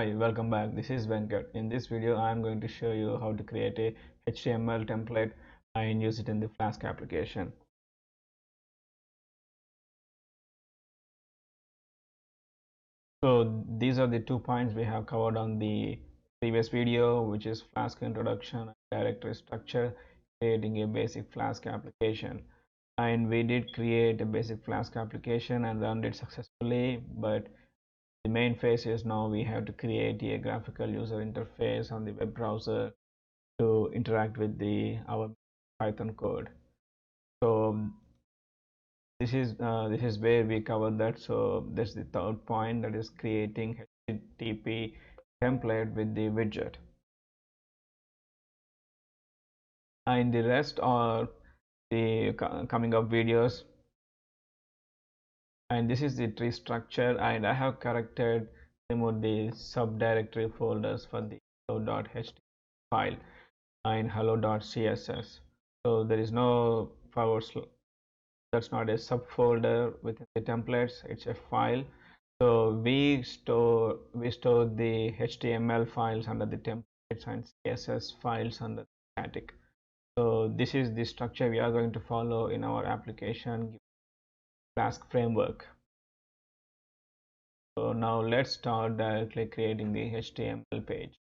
Hi, welcome back. This is Venkat. In this video, I am going to show you how to create a HTML template and use it in the Flask application. So these are the 2 points we have covered on the previous video, which is Flask introduction, directory structure, creating a basic Flask application. And we did create a basic Flask application and run it successfully, but the main phase is now we have to create a graphical user interface on the web browser to interact with the our Python code. So this is where we cover that. So that's the third point, that is creating HTTP template with the widget, and the rest are the coming up videos. And this is the tree structure, and I have corrected removed the subdirectory folders for the hello.html file and hello.css. So there is no forward slash. That's not a subfolder within the templates, it's a file. So we store the HTML files under the templates and CSS files under the static. So this is the structure we are going to follow in our application Flask framework. So now let's start directly creating the HTML page.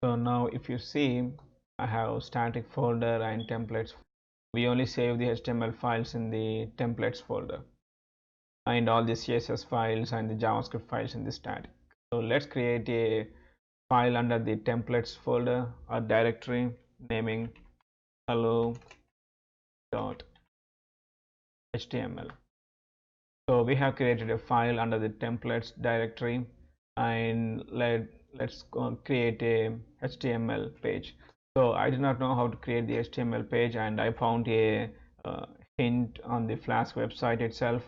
So now if you see, I have static folder and templates. We only save the HTML files in the templates folder, and all the CSS files and the JavaScript files in the static. So let's create a file under the templates folder, a directory naming hello.html. So we have created a file under the templates directory, and let's create a HTML page. So I did not know how to create the HTML page, and I found a hint on the Flask website itself.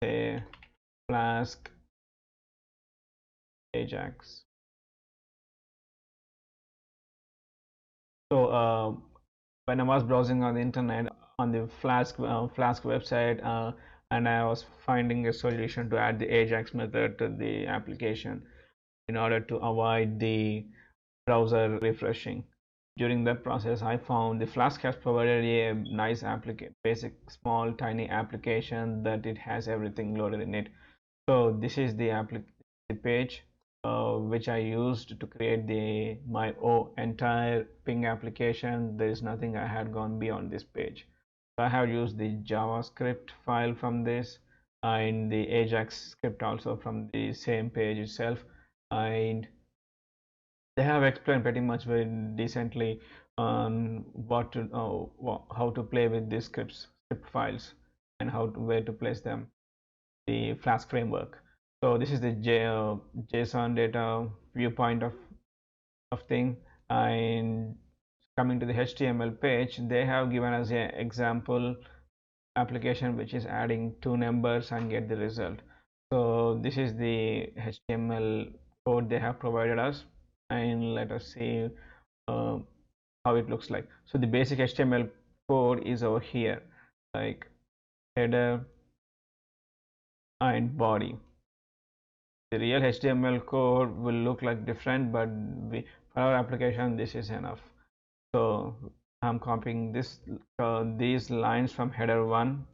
A Flask Ajax. So when I was browsing on the internet on the Flask website, and I was finding a solution to add the Ajax method to the application in order to avoid the browser refreshing. During that process, I found the Flask has provided a nice basic small tiny application that it has everything loaded in it. So this is the page which I used to create my entire ping application. There is nothing I had gone beyond this page. So I have used the JavaScript file from this and the Ajax script also from the same page itself, and they have explained pretty much very decently on how to play with these script files and where to place them, the Flask framework. So this is the JSON data viewpoint of thing. And coming to the HTML page, they have given us an example application which is adding two numbers and get the result. So this is the HTML code they have provided us, and let us see uh, how it looks like. So the basic HTML code is over here, like header and body. The real HTML code will look like different, but for our application this is enough. So I'm copying these lines from header 1.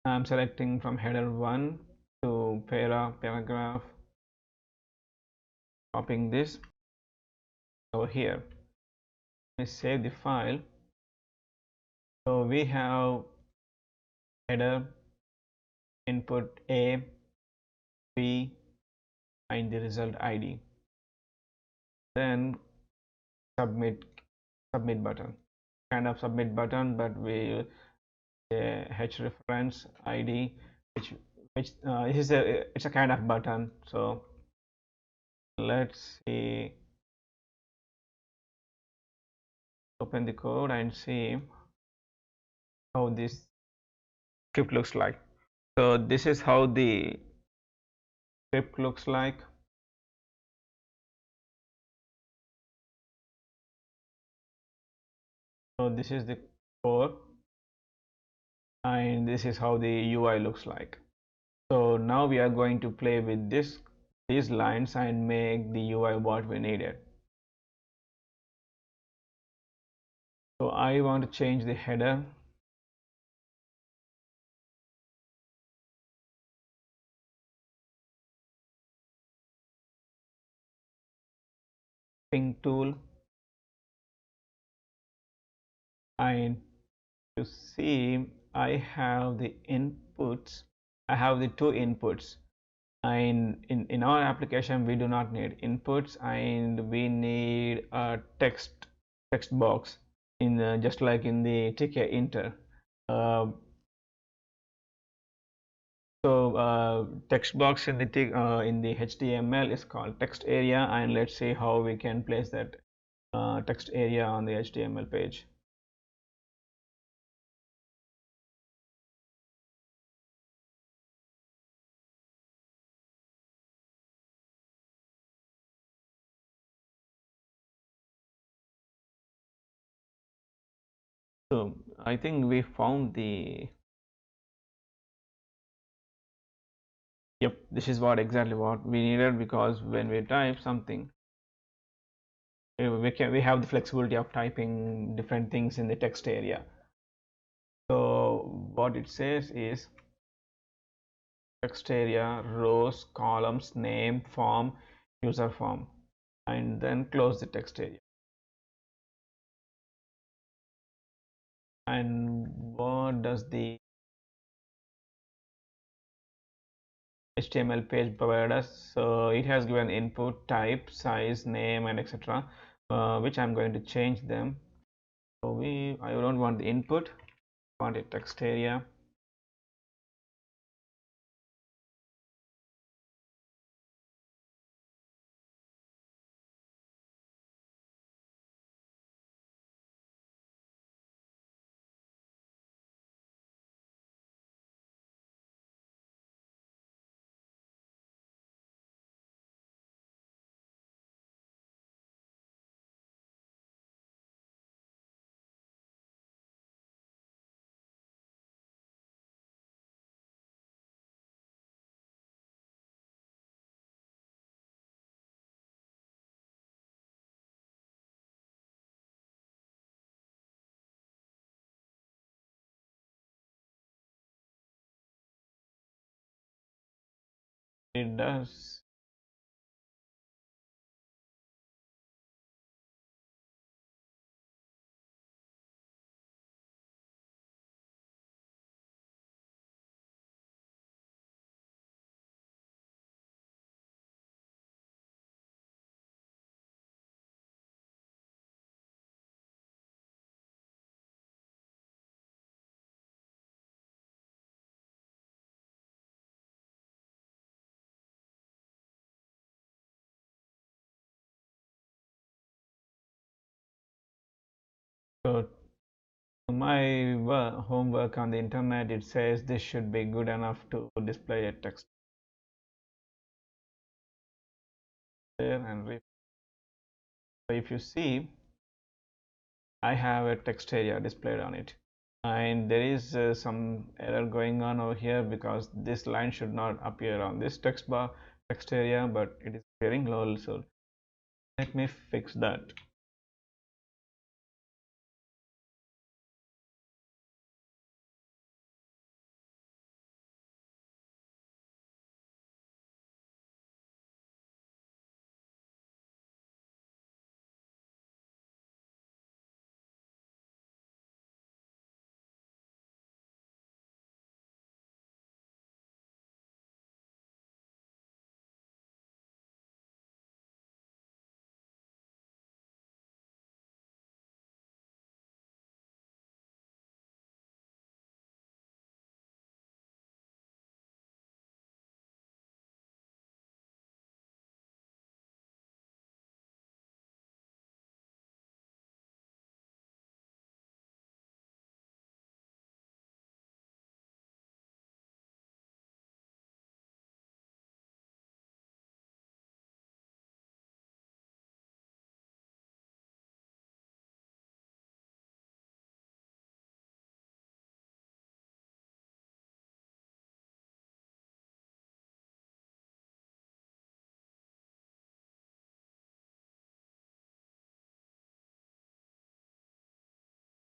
I'm selecting from header 1 to paragraph, copying this over here. Let me save the file. So we have header, input A, B, and the result ID. Then submit button, kind of submit button, but we use a H reference ID, which it's a kind of button. So let's see, open the code and see how this script looks like. So this is how the script looks like. So this is the core, and this is how the UI looks like. So now we are going to play with these lines and make the UI what we needed. So I want to change the header. Ping tool, and you see I have the inputs. I have the two inputs, and in our application we do not need inputs, and we need a text box in just like in the TK Inter. Uh, Text box in the HTML is called text area, and let's see how we can place that text area on the HTML page. So I think we found the yep, this is what exactly what we needed, because when we type something, we have the flexibility of typing different things in the text area. So what it says is text area, rows, columns, name, form, user form, and then close the text area. And what does the HTML page provide us? So it has given input, type, size, name, and etc., which I'm going to change them. So I don't want the input, I want a text area. It does. So my homework on the internet, it says this should be good enough to display a text there. And if you see, I have a text area displayed on it, and there is some error going on over here because this line should not appear on this text area, but it is appearing lol. So let me fix that.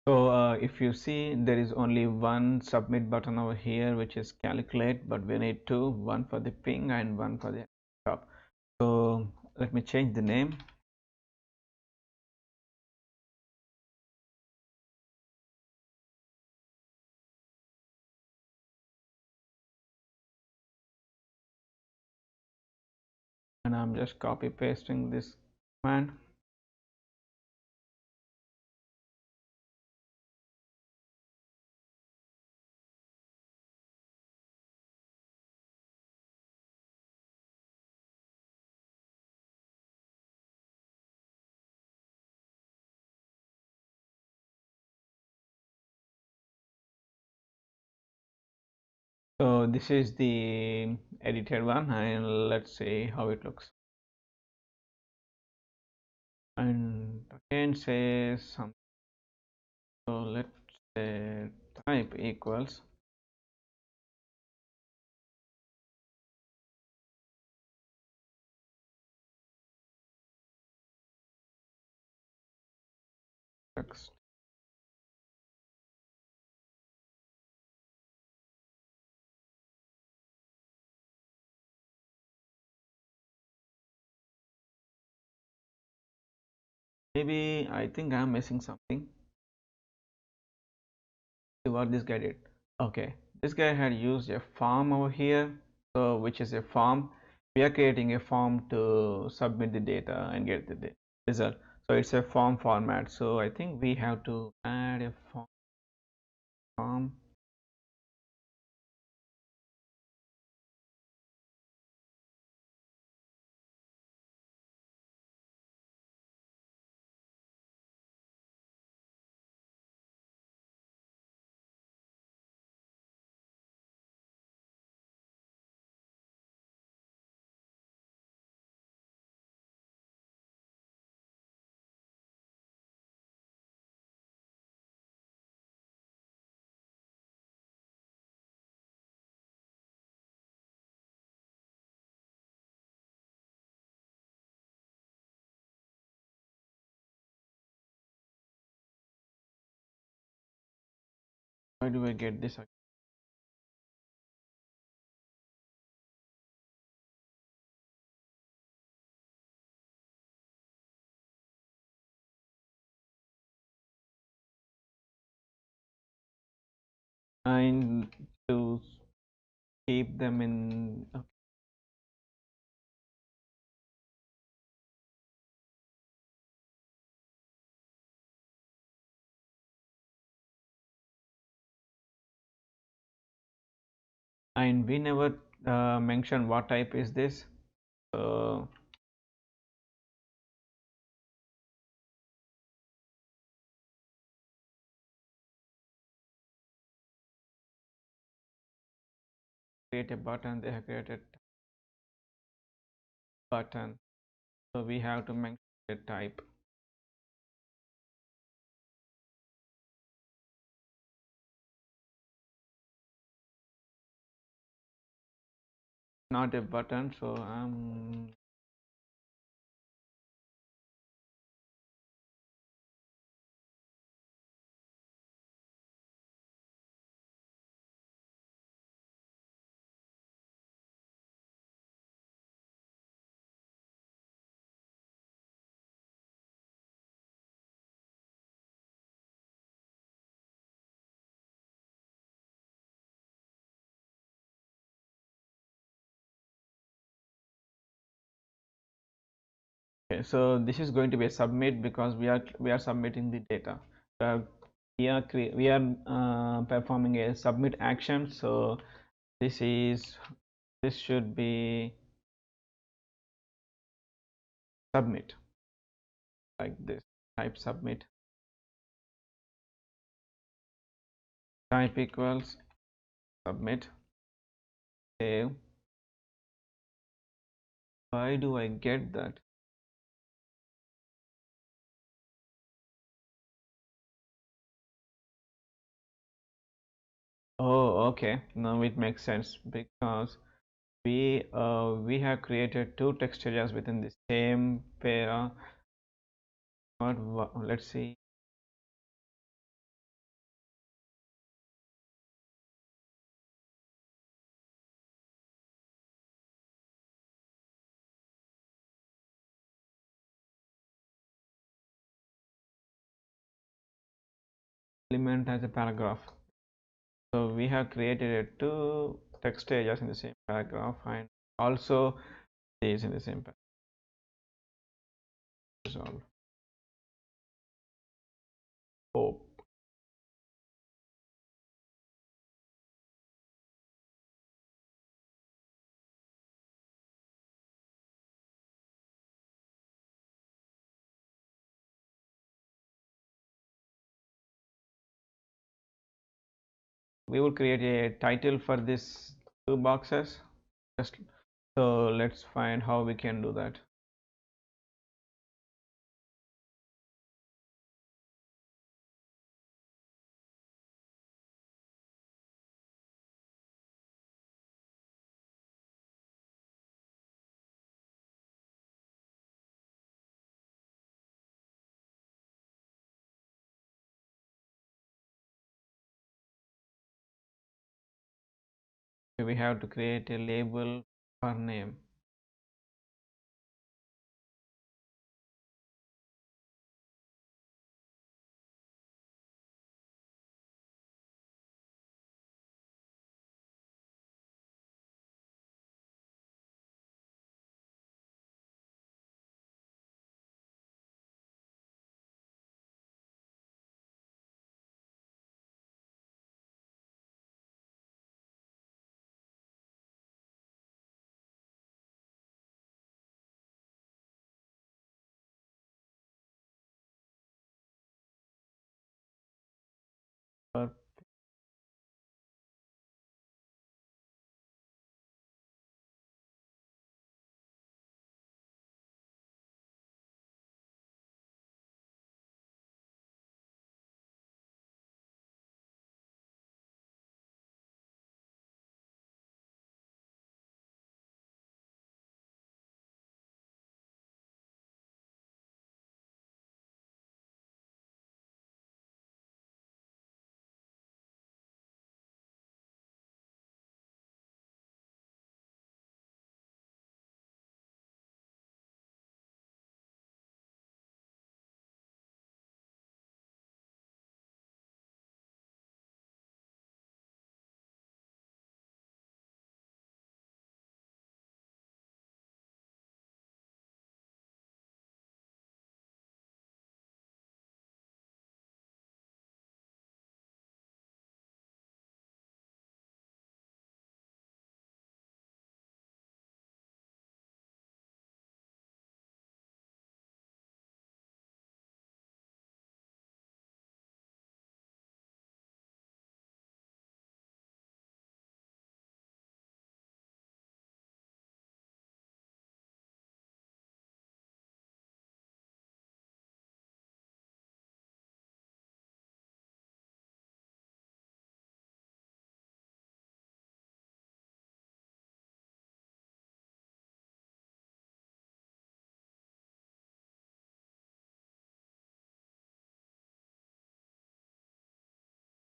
So if you see, there is only one submit button over here, which is calculate, but we need two, one for the ping and one for the top. So let me change the name. And I'm just copy pasting this command. So this is the edited one, and let's see how it looks. And again says something. So let's say type equals text. Maybe I think I'm missing something. See what this guy did. Okay, this guy had used a form over here, so which is a form. We are creating a form to submit the data and get the result. So it's a form format. So I think we have to add a form. Why do I get this? And to keep them in. And we never mentioned what type is this. So create a button. They have created button. So we have to mention the type. Not a button. So okay. So this is going to be a submit because we are submitting the data. Uh, we are performing a submit action. So this is this should be submit like this. Type submit. Type equals submit. Save. Why do I get that? Oh, okay. Now it makes sense because we have created two text areas within the same pair. Let's see. element as a paragraph. So we have created two text areas in the same paragraph and also these in the same paragraph. Hope. We will create a title for this two boxes. Just so let's find how we can do that. We have to create a label for name.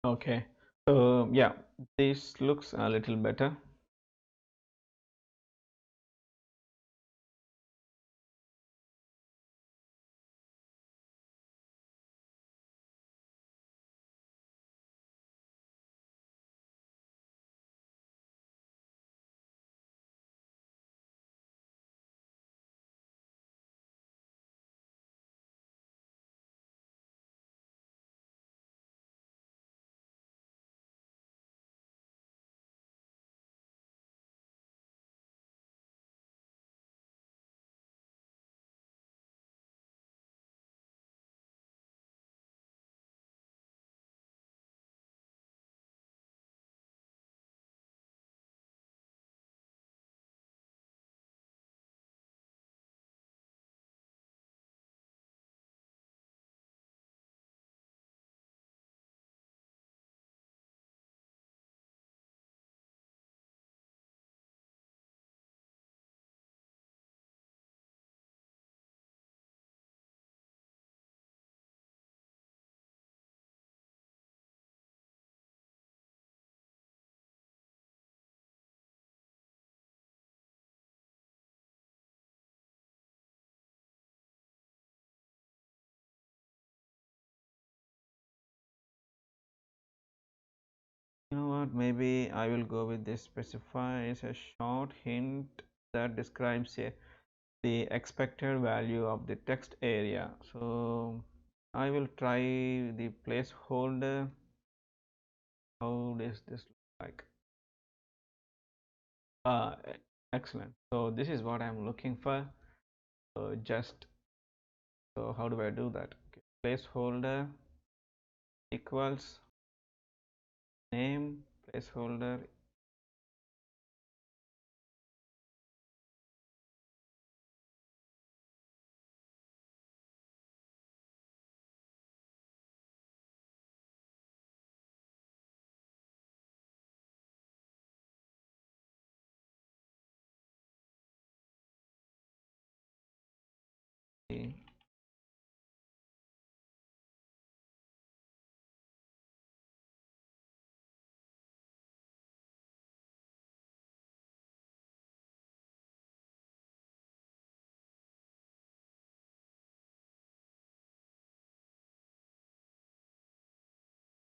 Okay, so yeah, this looks a little better. You know what? Maybe I will go with this specifies a short hint that describes the expected value of the text area. So I will try the placeholder. How does this look like? Uh, Excellent. So this is what I'm looking for. So how do I do that? Okay. Placeholder equals name placeholder.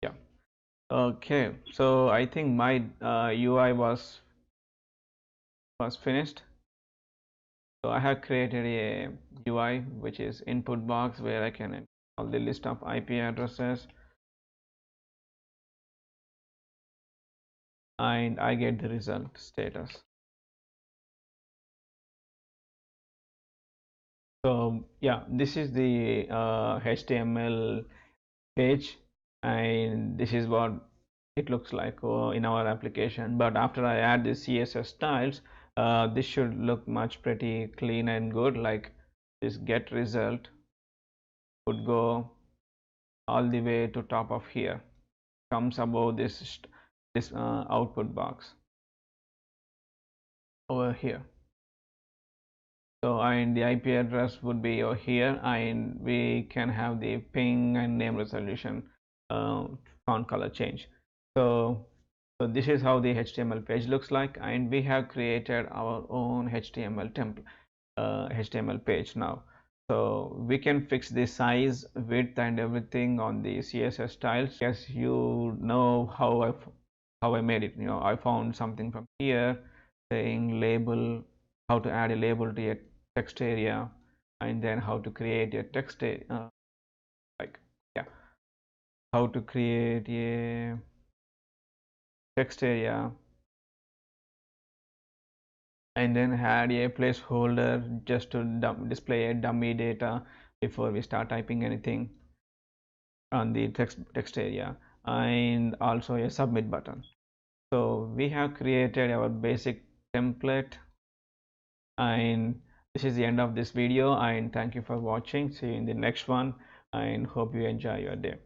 Yeah. Okay. So I think my UI was finished. So I have created a UI which is input box where I can enter all the list of IP addresses and I get the result status. So yeah, this is the HTML page, and this is what it looks like in our application. But after I add the CSS styles, this should look much pretty clean and good. Like this get result would go all the way to top of here, comes above this output box over here. So and the IP address would be over here, and we can have the ping and name resolution, font color change. So this is how the HTML page looks like, and we have created our own HTML template, HTML page now. So we can fix the size, width, and everything on the CSS styles. Yes, you know how I made it. You know, I found something from here saying label, how to add a label to a text area, and then how to create a text like yeah, how to create a text area, and then add a placeholder just to display a dummy data before we start typing anything on the text area, and also a submit button. So we have created our basic template, and this is the end of this video, and thank you for watching. See you in the next one, and hope you enjoy your day.